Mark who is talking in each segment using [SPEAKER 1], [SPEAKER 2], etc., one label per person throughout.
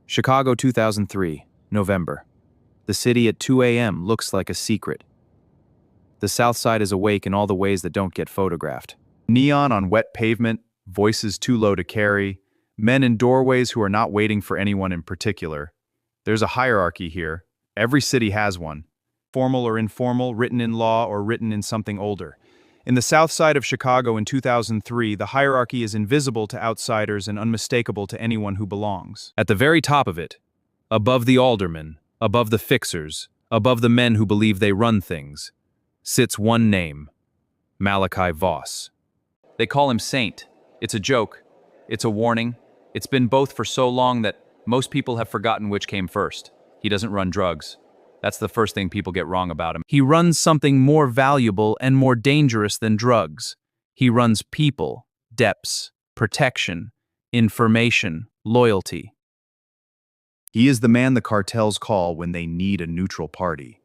[SPEAKER 1] Chicago 2003, November. The city at 2 a.m. looks like a secret. The South Side is awake in all the ways that don't get photographed. Neon on wet pavement, voices too low to carry, men in doorways who are not waiting for anyone in particular. There's a hierarchy here. Every city has one. Formal or informal, written in law or written in something older. In the South Side of Chicago in 2003, the hierarchy is invisible to outsiders and unmistakable to anyone who belongs. At the very top of it, above the aldermen, above the fixers, above the men who believe they run things, sits one name: Malachi Voss. They call him Saint. It's a joke. It's a warning. It's been both for so long that most people have forgotten which came first. He doesn't run drugs. That's the first thing people get wrong about him. He runs something more valuable and more dangerous than drugs. He runs people, depths, protection, information, loyalty. He is the man the cartels call when they need a neutral party.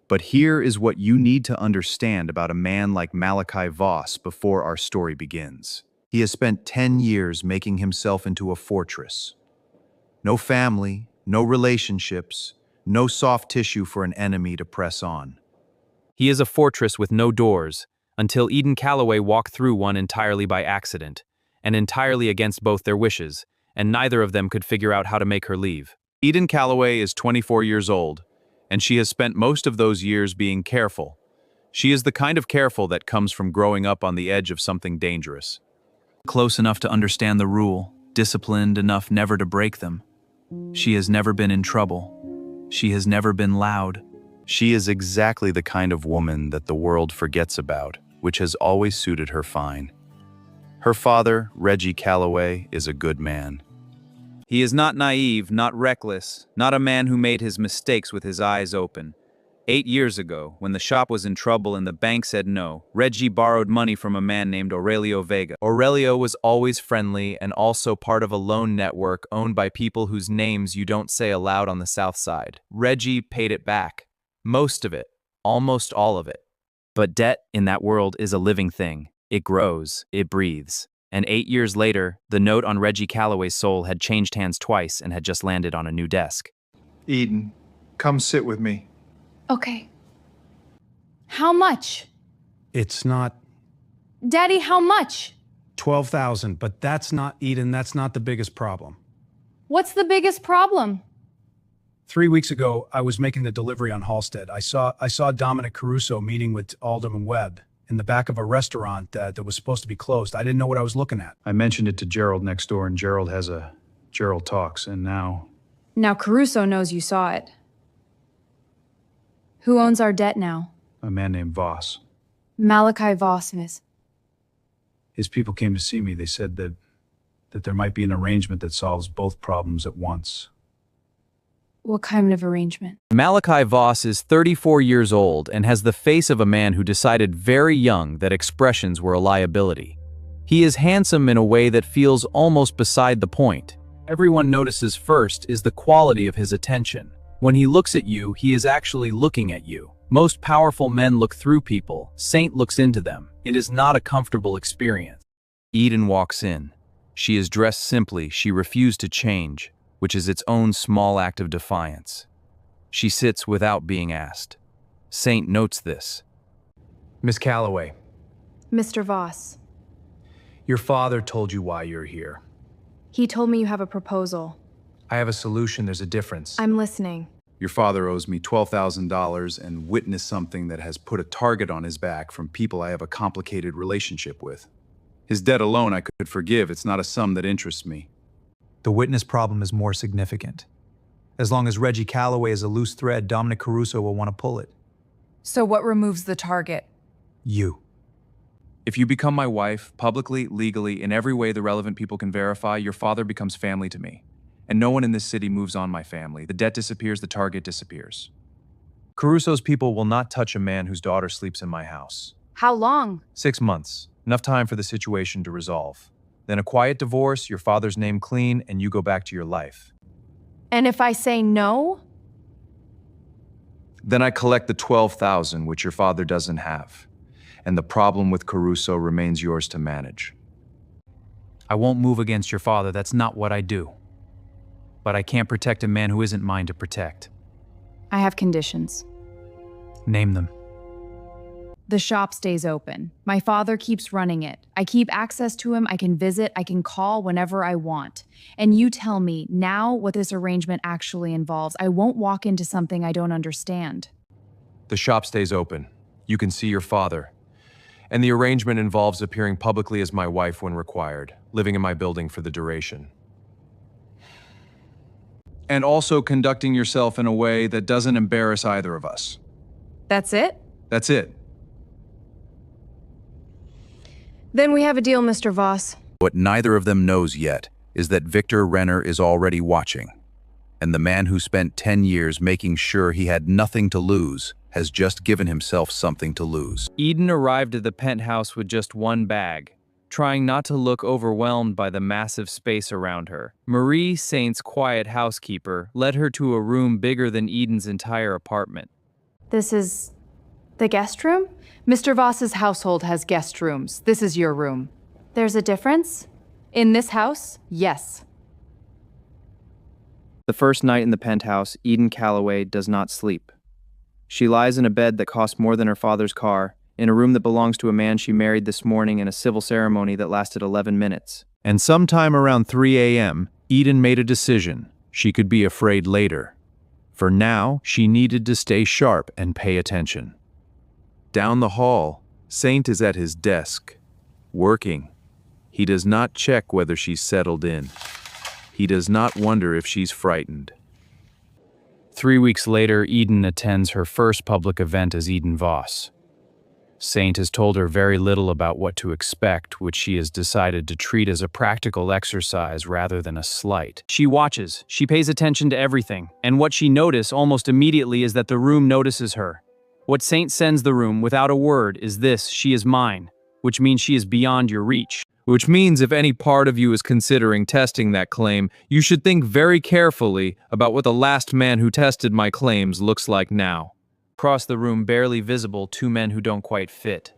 [SPEAKER 1] But here is what you need to understand about a man like Malachi Voss before our story begins. He has spent 10 years making himself into a fortress. No family, no relationships, no soft tissue for an enemy to press on. He is a fortress with no doors, until Eden Calloway walked through one entirely by accident, and entirely against both their wishes, and neither of them could figure out how to make her leave. Eden Calloway is 24 years old, and she has spent most of those years being careful. She is the kind of careful that comes from growing up on the edge of something dangerous. Close enough to understand the rule, disciplined enough never to break them. She has never been in trouble. She has never been loud. She is exactly the kind of woman that the world forgets about, which has always suited her fine. Her father, Reggie Calloway, is a good man. He is not naive, not reckless, not a man who made his mistakes with his eyes open. 8 years ago, when the shop was in trouble and the bank said no, Reggie borrowed money from a man named Aurelio Vega. Aurelio was always friendly and also part of a loan network owned by people whose names you don't say aloud on the South Side. Reggie paid it back. Most of it. Almost all of it. But debt in that world is a living thing. It grows. It breathes. And 8 years later, the note on Reggie Calloway's soul had changed hands twice and had just landed on a new desk.
[SPEAKER 2] Eden, come sit with me.
[SPEAKER 3] Okay. How much?
[SPEAKER 4] It's not
[SPEAKER 3] Daddy, how much?
[SPEAKER 4] 12,000, but that's not, Eden, that's not the biggest problem.
[SPEAKER 3] What's the biggest problem?
[SPEAKER 4] 3 weeks ago, I was making the delivery on Halstead. I saw Dominic Caruso meeting with Alderman Webb in the back of a restaurant that was supposed to be closed. I didn't know what I was looking at. I mentioned it to Gerald next door, and Gerald talks, and now...
[SPEAKER 3] Now Caruso knows you saw it. Who owns our debt now?
[SPEAKER 4] A man named Voss.
[SPEAKER 3] Malachi Voss is.
[SPEAKER 4] His people came to see me. They said that there might be an arrangement that solves both problems at once.
[SPEAKER 3] What kind of arrangement?
[SPEAKER 1] Malachi Voss is 34 years old and has the face of a man who decided very young that expressions were a liability. He is handsome in a way that feels almost beside the point. Everyone notices first is the quality of his attention. When he looks at you, he is actually looking at you. Most powerful men look through people. Saint looks into them. It is not a comfortable experience. Eden walks in. She is dressed simply. She refused to change, which is its own small act of defiance. She sits without being asked. Saint notes this.
[SPEAKER 5] Miss Calloway,
[SPEAKER 3] Mr. Voss.
[SPEAKER 5] your father told you why you're here.
[SPEAKER 3] He told me you have a proposal.
[SPEAKER 5] I have a solution. There's a difference.
[SPEAKER 3] I'm listening.
[SPEAKER 1] Your father owes me $12,000 and witnessed something that has put a target on his back from people I have a complicated relationship with. His debt alone I could forgive. It's not a sum that interests me.
[SPEAKER 6] The witness problem is more significant. As long as Reggie Calloway is a loose thread, Dominic Caruso will want to pull it.
[SPEAKER 7] So what removes the target?
[SPEAKER 6] You.
[SPEAKER 1] If you become my wife, publicly, legally, in every way the relevant people can verify, your father becomes family to me. And no one in this city moves on my family. The debt disappears, the target disappears. Caruso's people will not touch a man whose daughter sleeps in my house.
[SPEAKER 3] How long?
[SPEAKER 1] 6 months. Enough time for the situation to resolve. Then a quiet divorce, your father's name clean, and you go back to your life.
[SPEAKER 3] And if I say no?
[SPEAKER 1] Then I collect the $12,000, which your father doesn't have. And the problem with Caruso remains yours to manage.
[SPEAKER 6] I won't move against your father. That's not what I do.
[SPEAKER 1] but I can't protect a man who isn't mine to protect.
[SPEAKER 3] I have conditions.
[SPEAKER 1] Name them.
[SPEAKER 3] The shop stays open. My father keeps running it. I keep access to him. I can visit. I can call whenever I want. And you tell me now what this arrangement actually involves. I won't walk into something I don't understand.
[SPEAKER 8] The shop stays open. You can see your father. And the arrangement involves appearing publicly as my wife when required, living in my building for the duration.
[SPEAKER 2] And also conducting yourself in a way that doesn't embarrass either of us.
[SPEAKER 3] That's it?
[SPEAKER 2] That's it.
[SPEAKER 3] Then we have a deal, Mr. Voss.
[SPEAKER 9] What neither of them knows yet is that Viktor Renner is already watching. And the man who spent 10 years making sure he had nothing to lose has just given himself something to lose.
[SPEAKER 1] Eden arrived at the penthouse with just one bag, trying not to look overwhelmed by the massive space around her. Marie, Saint's quiet housekeeper, led her to a room bigger than Eden's entire apartment.
[SPEAKER 3] This is the guest room?
[SPEAKER 7] Mr. Voss's household has guest rooms. This is your room.
[SPEAKER 3] There's a difference?
[SPEAKER 7] In this house, yes.
[SPEAKER 1] The first night in the penthouse, Eden Calloway does not sleep. She lies in a bed that cost more than her father's car, in a room that belongs to a man she married this morning in a civil ceremony that lasted 11 minutes.
[SPEAKER 9] And sometime around 3 a.m., Eden made a decision. She could be afraid later. For now, she needed to stay sharp and pay attention. Down the hall, Saint is at his desk, working. He does not check whether she's settled in. He does not wonder if she's frightened.
[SPEAKER 1] 3 weeks later, Eden attends her first public event as Eden Voss. Saint has told her very little about what to expect, which she has decided to treat as a practical exercise rather than a slight. She watches, she pays attention to everything, and what she notices almost immediately is that the room notices her. What Saint sends the room without a word is this: she is mine, which means she is beyond your reach.
[SPEAKER 8] Which means if any part of you is considering testing that claim, you should think very carefully about what the last man who tested my claims looks like now.
[SPEAKER 1] Across the room, barely visible, two men who don't quite fit.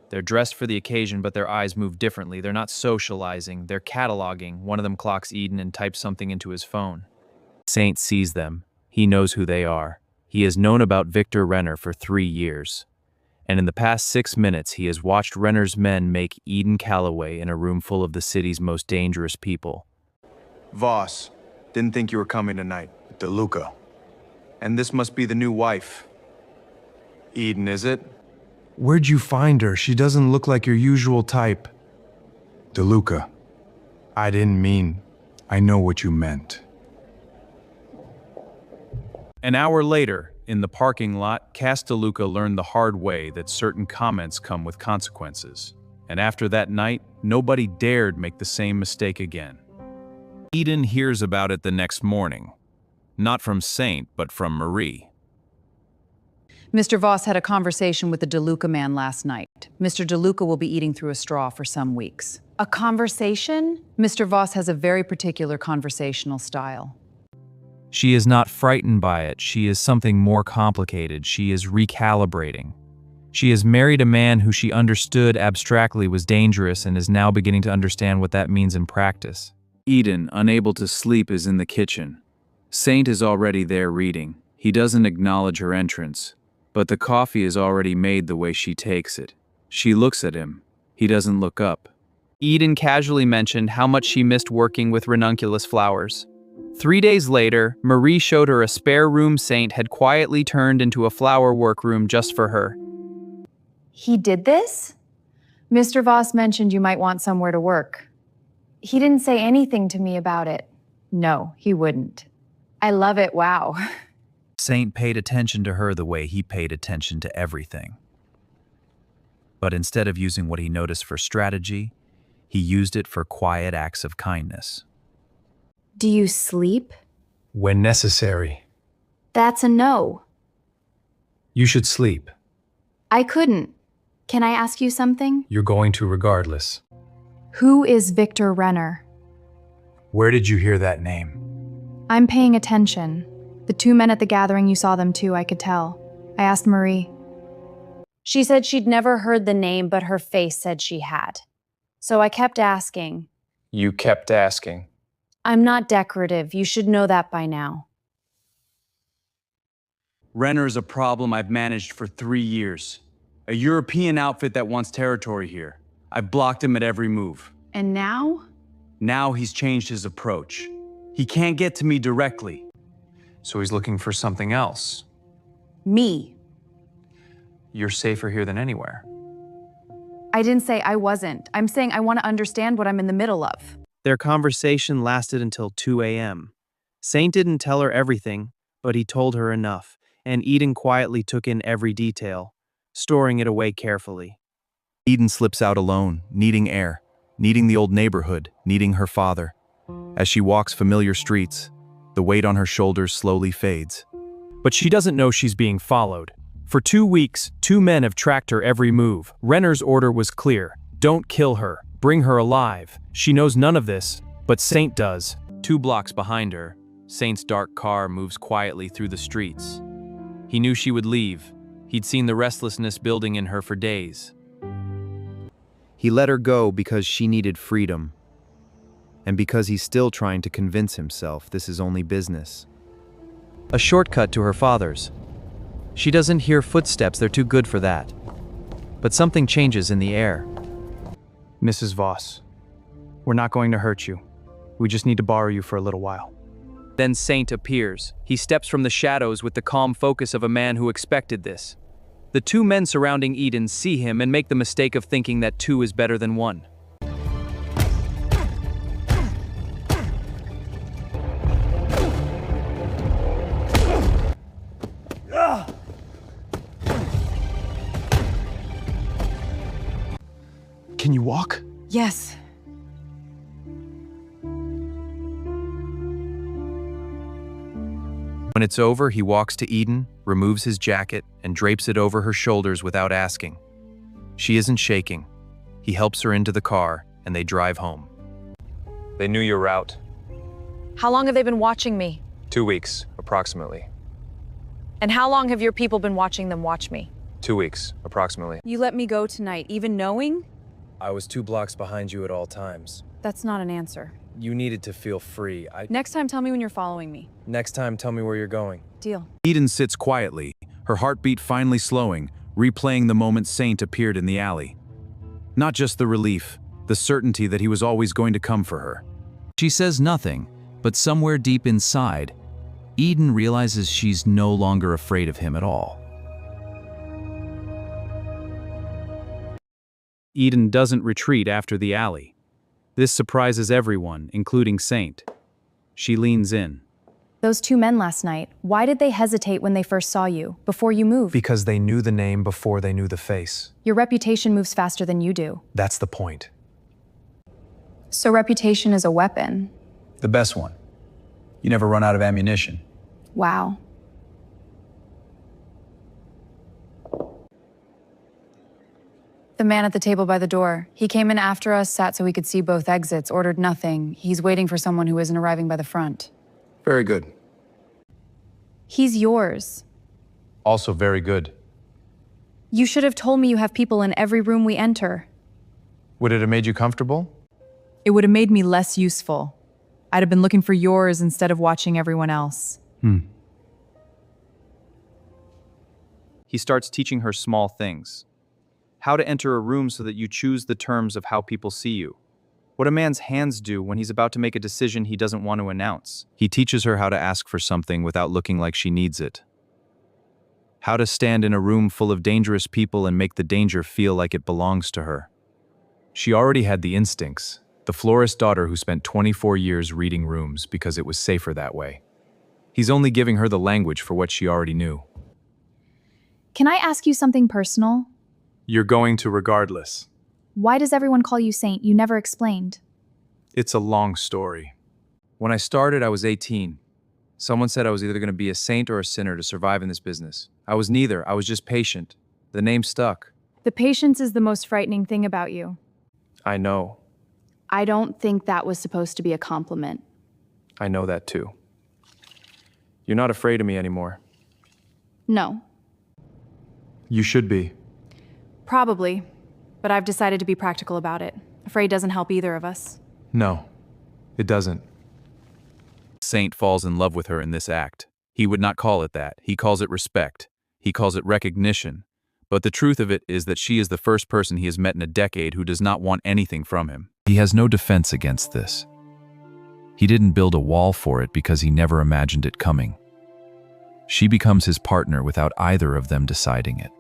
[SPEAKER 1] They're dressed for the occasion, but their eyes move differently. They're not socializing, they're cataloging. One of them clocks Eden and types something into his phone. Saint sees them. He knows who they are. He has known about Viktor Renner for 3 years. And in the past 6 minutes, he has watched Renner's men make Eden Calloway in a room full of the city's most dangerous people.
[SPEAKER 8] Voss, didn't think you were coming tonight. DeLuca. And this must be the new wife. Eden, is it?
[SPEAKER 10] Where'd you find her? She doesn't look like your usual type. DeLuca. I didn't mean. I know what you meant.
[SPEAKER 9] An hour later, in the parking lot, DeLuca learned the hard way that certain comments come with consequences. And after that night, nobody dared make the same mistake again. Eden hears about it the next morning. Not from Saint, but from Marie.
[SPEAKER 7] Mr. Voss had a conversation with the DeLuca man last night. Mr. DeLuca will be eating through a straw for some weeks.
[SPEAKER 3] A conversation?
[SPEAKER 7] Mr. Voss has a very particular conversational style.
[SPEAKER 1] She is not frightened by it. She is something more complicated. She is recalibrating. She has married a man who she understood abstractly was dangerous and is now beginning to understand what that means in practice.
[SPEAKER 9] Eden, unable to sleep, is in the kitchen. Saint is already there reading. He doesn't acknowledge her entrance, but the coffee is already made the way she takes it. She looks at him. He doesn't look up.
[SPEAKER 1] Eden casually mentioned how much she missed working with ranunculus flowers. 3 days later, Marie showed her a spare room Saint had quietly turned into a flower workroom just for her.
[SPEAKER 3] He did this? Mr. Voss mentioned you might want somewhere to work. He didn't say anything to me about it.
[SPEAKER 7] No, he wouldn't.
[SPEAKER 3] I love it, wow.
[SPEAKER 9] Saint paid attention to her the way he paid attention to everything. But instead of using what he noticed for strategy, he used it for quiet acts of kindness.
[SPEAKER 3] Do you sleep?
[SPEAKER 10] When necessary.
[SPEAKER 3] That's a no.
[SPEAKER 10] You should sleep.
[SPEAKER 3] I couldn't. Can I ask you something?
[SPEAKER 10] You're going to regardless.
[SPEAKER 3] Who is Viktor Renner?
[SPEAKER 10] Where did you hear that name?
[SPEAKER 3] I'm paying attention. The two men at the gathering, you saw them too, I could tell. I asked Marie. She said she'd never heard the name, but her face said she had. So I kept asking.
[SPEAKER 5] You kept asking.
[SPEAKER 3] I'm not decorative. You should know that by now.
[SPEAKER 11] Renner is a problem I've managed for 3 years. A European outfit that wants territory here. I've blocked him at every move.
[SPEAKER 3] And now?
[SPEAKER 11] Now he's changed his approach. He can't get to me directly.
[SPEAKER 5] So he's looking for something else.
[SPEAKER 3] Me.
[SPEAKER 5] You're safer here than anywhere.
[SPEAKER 3] I didn't say I wasn't. I'm saying I want to understand what I'm in the middle of.
[SPEAKER 1] Their conversation lasted until 2 a.m. Saint didn't tell her everything, but he told her enough, and Eden quietly took in every detail, storing it away carefully. Eden slips out alone, needing air, needing the old neighborhood, needing her father. As she walks familiar streets, the weight on her shoulders slowly fades. But she doesn't know she's being followed. For 2 weeks, 2 men have tracked her every move. Renner's order was clear. Don't kill her. Bring her alive. She knows none of this, but Saint does. 2 blocks behind her, Saint's dark car moves quietly through the streets. He knew she would leave. He'd seen the restlessness building in her for days. He let her go because she needed freedom. And because he's still trying to convince himself this is only business. A shortcut to her father's. She doesn't hear footsteps, they're too good for that. But something changes in the air.
[SPEAKER 4] Mrs. Voss, we're not going to hurt you. We just need to borrow you for a little while.
[SPEAKER 1] Then Saint appears. He steps from the shadows with the calm focus of a man who expected this. The 2 men surrounding Eden see him and make the mistake of thinking that 2 is better than 1.
[SPEAKER 4] Can you walk?
[SPEAKER 7] Yes.
[SPEAKER 1] When it's over, he walks to Eden, removes his jacket, and drapes it over her shoulders without asking. She isn't shaking. He helps her into the car, and they drive home.
[SPEAKER 8] They knew your route.
[SPEAKER 12] How long have they been watching me?
[SPEAKER 8] 2 weeks, approximately.
[SPEAKER 12] And how long have your people been watching them watch me?
[SPEAKER 8] 2 weeks, approximately.
[SPEAKER 3] You let me go tonight, even knowing?
[SPEAKER 8] I was 2 blocks behind you at all times.
[SPEAKER 3] That's not an answer.
[SPEAKER 8] You needed to feel free.
[SPEAKER 3] Next time, tell me when you're following me.
[SPEAKER 8] Next time, tell me where you're going.
[SPEAKER 3] Deal.
[SPEAKER 9] Eden sits quietly, her heartbeat finally slowing, replaying the moment Saint appeared in the alley. Not just the relief, the certainty that he was always going to come for her. She says nothing, but somewhere deep inside, Eden realizes she's no longer afraid of him at all.
[SPEAKER 1] Eden doesn't retreat after the alley. This surprises everyone, including Saint. She leans in.
[SPEAKER 3] Those 2 men last night, why did they hesitate when they first saw you, before you moved?
[SPEAKER 5] Because they knew the name before they knew the face.
[SPEAKER 3] Your reputation moves faster than you do.
[SPEAKER 5] That's the point.
[SPEAKER 3] So reputation is a weapon.
[SPEAKER 4] The best one. You never run out of ammunition.
[SPEAKER 3] Wow. The man at the table by the door. He came in after us, sat so we could see both exits, ordered nothing. He's waiting for someone who isn't arriving by the front.
[SPEAKER 10] Very good.
[SPEAKER 3] He's yours.
[SPEAKER 8] Also very good.
[SPEAKER 3] You should have told me you have people in every room we enter.
[SPEAKER 8] Would it have made you comfortable?
[SPEAKER 7] It would have made me less useful. I'd have been looking for yours instead of watching everyone else.
[SPEAKER 1] He starts teaching her small things. How to enter a room so that you choose the terms of how people see you. What a man's hands do when he's about to make a decision he doesn't want to announce. He teaches her how to ask for something without looking like she needs it. How to stand in a room full of dangerous people and make the danger feel like it belongs to her. She already had the instincts, the florist's daughter who spent 24 years reading rooms because it was safer that way. He's only giving her the language for what she already knew.
[SPEAKER 3] Can I ask you something personal?
[SPEAKER 1] You're going to regardless.
[SPEAKER 3] Why does everyone call you Saint? You never explained.
[SPEAKER 1] It's a long story. When I started, I was 18. Someone said I was either going to be a saint or a sinner to survive in this business. I was neither. I was just patient. The name stuck.
[SPEAKER 3] The patience is the most frightening thing about you.
[SPEAKER 1] I know.
[SPEAKER 3] I don't think that was supposed to be a compliment.
[SPEAKER 1] I know that too. You're not afraid of me anymore.
[SPEAKER 3] No.
[SPEAKER 1] You should be.
[SPEAKER 3] Probably. But I've decided to be practical about it. Afraid doesn't help either of us.
[SPEAKER 8] No, it doesn't.
[SPEAKER 1] Saint falls in love with her in this act. He would not call it that. He calls it respect. He calls it recognition. But the truth of it is that she is the first person he has met in a decade who does not want anything from him. He has no defense against this. He didn't build a wall for it because he never imagined it coming. She becomes his partner without either of them deciding it.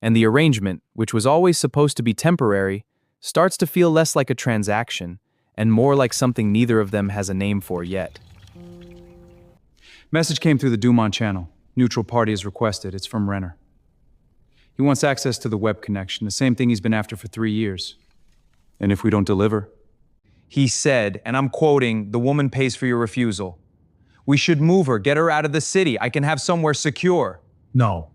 [SPEAKER 1] And the arrangement, which was always supposed to be temporary, starts to feel less like a transaction and more like something neither of them has a name for yet.
[SPEAKER 11] Message came through the Dumont channel. Neutral party is requested. It's from Renner. He wants access to the web connection, the same thing he's been after for 3 years. And if we don't deliver? He said, and I'm quoting, "The woman pays for your refusal. We should move her, get her out of the city. I can have somewhere secure."
[SPEAKER 4] No.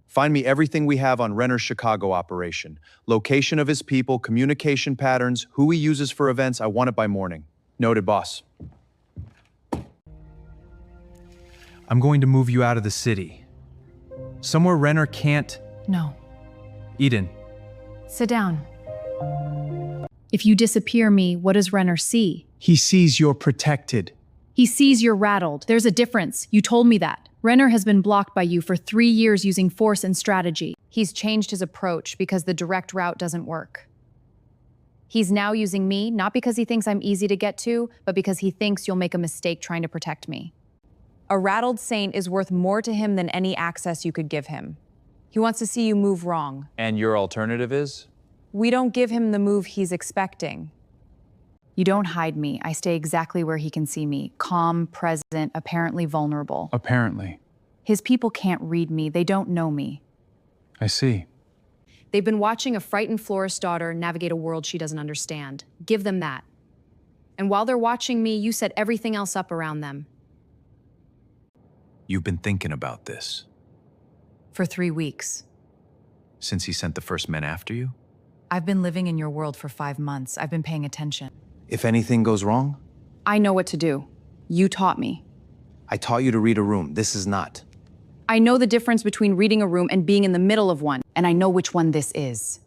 [SPEAKER 1] Find me everything we have on Renner's Chicago operation. Location of his people, communication patterns, who he uses for events. I want it by morning. Noted, boss.
[SPEAKER 6] I'm going to move you out of the city. Somewhere Renner can't...
[SPEAKER 3] No.
[SPEAKER 6] Eden,
[SPEAKER 3] Sit down. If you disappear me, what does Renner see?
[SPEAKER 4] He sees you're protected.
[SPEAKER 3] He sees you're rattled. There's a difference. You told me that. Renner has been blocked by you for 3 years using force and strategy. He's changed his approach because the direct route doesn't work. He's now using me, not because he thinks I'm easy to get to, but because he thinks you'll make a mistake trying to protect me. A rattled saint is worth more to him than any access you could give him. He wants to see you move wrong.
[SPEAKER 8] And your alternative is?
[SPEAKER 3] We don't give him the move he's expecting. You don't hide me. I stay exactly where he can see me. Calm, present, apparently vulnerable.
[SPEAKER 11] Apparently.
[SPEAKER 3] His people can't read me. They don't know me.
[SPEAKER 11] I see.
[SPEAKER 3] They've been watching a frightened florist daughter navigate a world she doesn't understand. Give them that. And while they're watching me, you set everything else up around them.
[SPEAKER 1] You've been thinking about this
[SPEAKER 3] For 3 weeks.
[SPEAKER 1] since he sent the first men after you?
[SPEAKER 3] I've been living in your world for 5 months. I've been paying attention.
[SPEAKER 13] If anything goes wrong,
[SPEAKER 3] I know what to do. You taught me.
[SPEAKER 13] I taught you to read a room. This is not.
[SPEAKER 3] I know the difference between reading a room and being in the middle of one, and I know which one this is.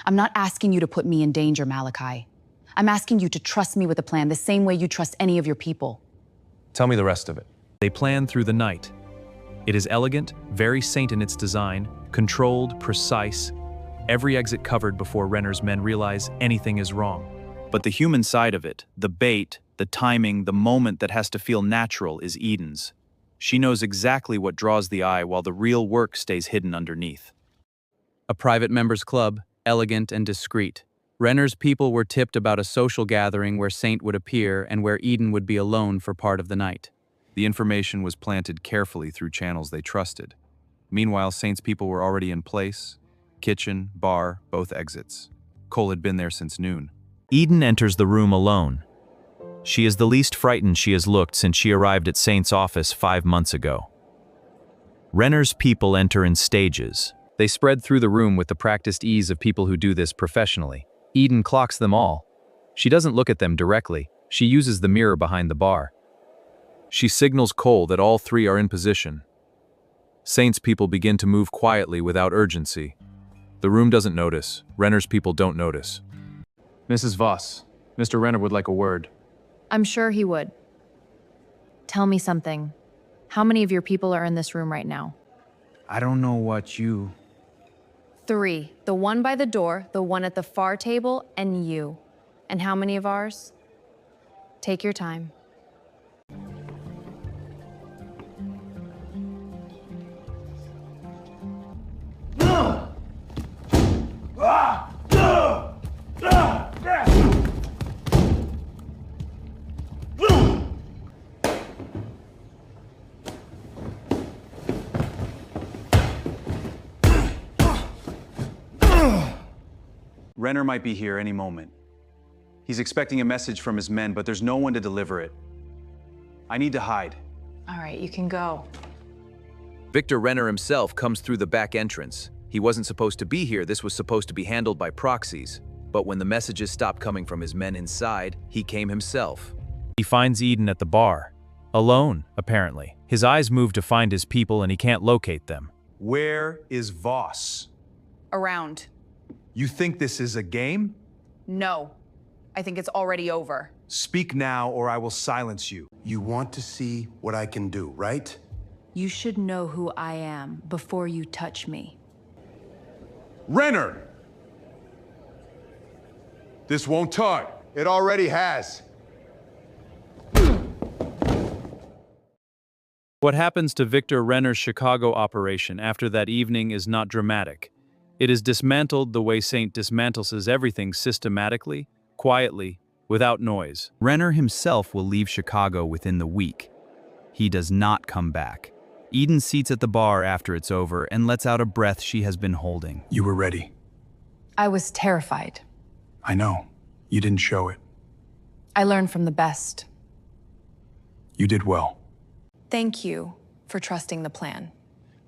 [SPEAKER 3] I'm not asking you to put me in danger, Malachi. I'm asking you to trust me with a plan the same way you trust any of your people.
[SPEAKER 8] Tell me the rest of it.
[SPEAKER 1] They plan through the night. It is elegant, very saint in its design, controlled, precise, every exit covered before Renner's men realize anything is wrong. But the human side of it, the bait, the timing, the moment that has to feel natural is Eden's. She knows exactly what draws the eye while the real work stays hidden underneath. A private members club, elegant and discreet. Renner's people were tipped about a social gathering where Saint would appear and where Eden would be alone for part of the night. The information was planted carefully through channels they trusted. Meanwhile, Saint's people were already in place. Kitchen, bar, both exits. Cole had been there since noon. Eden enters the room alone. She is the least frightened she has looked since she arrived at Saint's office 5 months ago. Renner's people enter in stages. They spread through the room with the practiced ease of people who do this professionally. Eden clocks them all. She doesn't look at them directly. She uses the mirror behind the bar. She signals Cole that all 3 are in position. Saint's people begin to move quietly without urgency. The room doesn't notice. Renner's people don't notice.
[SPEAKER 11] Mrs. Voss, Mr. Renner would like a word.
[SPEAKER 3] I'm sure he would. Tell me something. How many of your people are in this room right now?
[SPEAKER 11] I don't know what you...
[SPEAKER 3] 3. The one by the door, the one at the far table, and you. And how many of ours? Take your time.
[SPEAKER 11] Renner might be here any moment. He's expecting a message from his men, but there's no one to deliver it. I need to hide.
[SPEAKER 3] All right, you can go.
[SPEAKER 1] Viktor Renner himself comes through the back entrance. He wasn't supposed to be here. This was supposed to be handled by proxies. But when the messages stopped coming from his men inside, he came himself. He finds Eden at the bar. Alone, apparently. His eyes move to find his people and he can't locate them.
[SPEAKER 6] Where is Voss?
[SPEAKER 3] Around.
[SPEAKER 6] You think this is a game?
[SPEAKER 3] No. I think it's already over.
[SPEAKER 10] Speak now or I will silence you.
[SPEAKER 14] You want to see what I can do, right?
[SPEAKER 3] You should know who I am before you touch me.
[SPEAKER 10] Renner! This won't tug.
[SPEAKER 14] It already has.
[SPEAKER 1] What happens to Viktor Renner's Chicago operation after that evening is not dramatic. It is dismantled the way Saint dismantles everything systematically, quietly, without noise. Renner himself will leave Chicago within the week. He does not come back. Eden seats at the bar after it's over and lets out a breath she has been holding.
[SPEAKER 4] You were ready.
[SPEAKER 3] I was terrified.
[SPEAKER 4] I know. You didn't show it.
[SPEAKER 3] I learned from the best.
[SPEAKER 4] You did well.
[SPEAKER 12] Thank you for trusting the plan.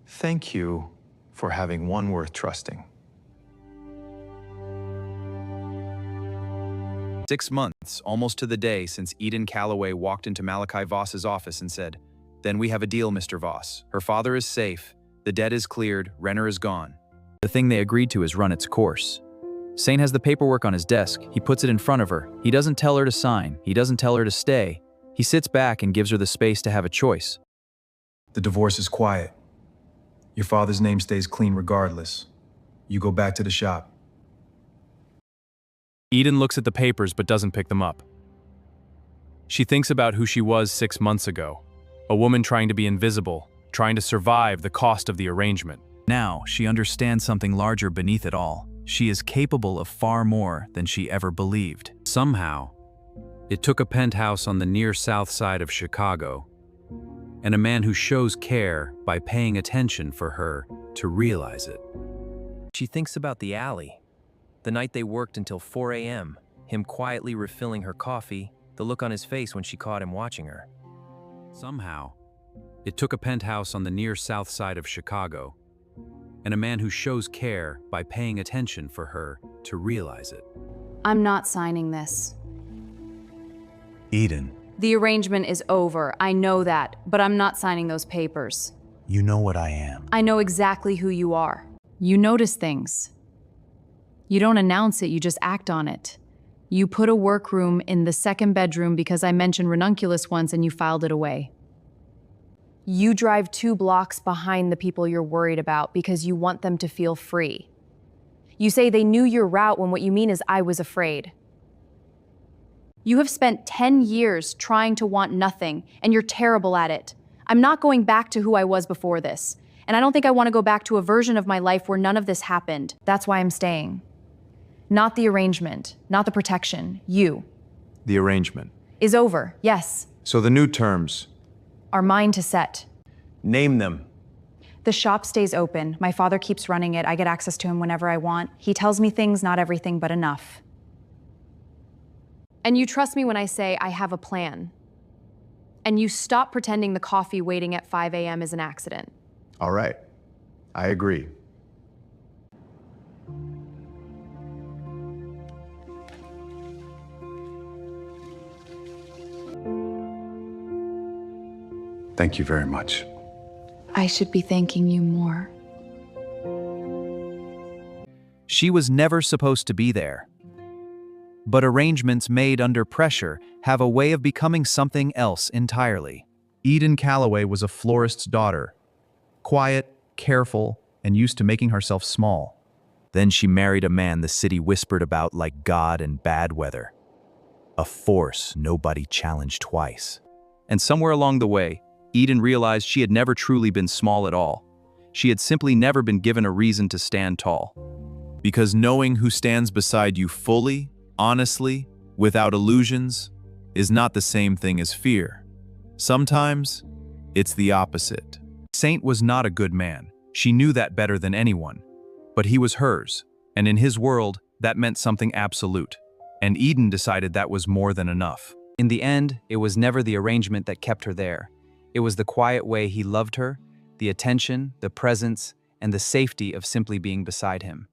[SPEAKER 5] Thank you for having one worth trusting.
[SPEAKER 1] 6 months, almost to the day, since Eden Calloway walked into Malachi Voss's office and said, "Then we have a deal, Mr. Voss. Her father is safe, the debt is cleared, Renner is gone." The thing they agreed to has run its course. Saint has the paperwork on his desk. He puts it in front of her. He doesn't tell her to sign. He doesn't tell her to stay. He sits back and gives her the space to have a choice.
[SPEAKER 4] The divorce is quiet. Your father's name stays clean regardless. You go back to the shop.
[SPEAKER 1] Eden looks at the papers but doesn't pick them up. She thinks about who she was 6 months ago. A woman trying to be invisible, trying to survive the cost of the arrangement. Now, she understands something larger beneath it all. She is capable of far more than she ever believed. Somehow, it took a penthouse on the near south side of Chicago, and a man who shows care by paying attention for her to realize it. She thinks about the alley. The night they worked until 4 a.m., him quietly refilling her coffee, the look on his face when she caught him watching her. Somehow, it took a penthouse on the near south side of Chicago, and a man who shows care by paying attention for her to realize it.
[SPEAKER 3] I'm not signing this.
[SPEAKER 13] Eden,
[SPEAKER 3] The arrangement is over. I know that, but I'm not signing those papers.
[SPEAKER 13] you know what I am.
[SPEAKER 3] I know exactly who you are. You notice things. You don't announce it, you just act on it. You put a workroom in the second bedroom because I mentioned ranunculus once and you filed it away. You drive 2 blocks behind the people you're worried about because you want them to feel free. You say they knew your route when what you mean is I was afraid. You have spent 10 years trying to want nothing, and you're terrible at it. I'm not going back to who I was before this, and I don't think I want to go back to a version of my life where none of this happened. That's why I'm staying. Not the arrangement, not the protection. You.
[SPEAKER 8] The arrangement.
[SPEAKER 3] Is over, yes.
[SPEAKER 8] So the new terms.
[SPEAKER 3] Are mine to set.
[SPEAKER 13] Name them.
[SPEAKER 3] The shop stays open. My father keeps running it. I get access to him whenever I want. He tells me things, not everything, but enough. And you trust me when I say I have a plan. And you stop pretending the coffee waiting at 5 a.m. is an accident.
[SPEAKER 14] All right. I agree.
[SPEAKER 4] Thank you very much.
[SPEAKER 3] I should be thanking you more.
[SPEAKER 1] She was never supposed to be there. But arrangements made under pressure have a way of becoming something else entirely. Eden Calloway was a florist's daughter. Quiet, careful, and used to making herself small. Then she married a man the city whispered about like God and bad weather. A force nobody challenged twice. And somewhere along the way, Eden realized she had never truly been small at all. She had simply never been given a reason to stand tall. Because knowing who stands beside you fully, honestly, without illusions, is not the same thing as fear. Sometimes, it's the opposite. Saint was not a good man. She knew that better than anyone. But he was hers, and in his world, that meant something absolute. And Eden decided that was more than enough. In the end, it was never the arrangement that kept her there. It was the quiet way he loved her, the attention, the presence, and the safety of simply being beside him.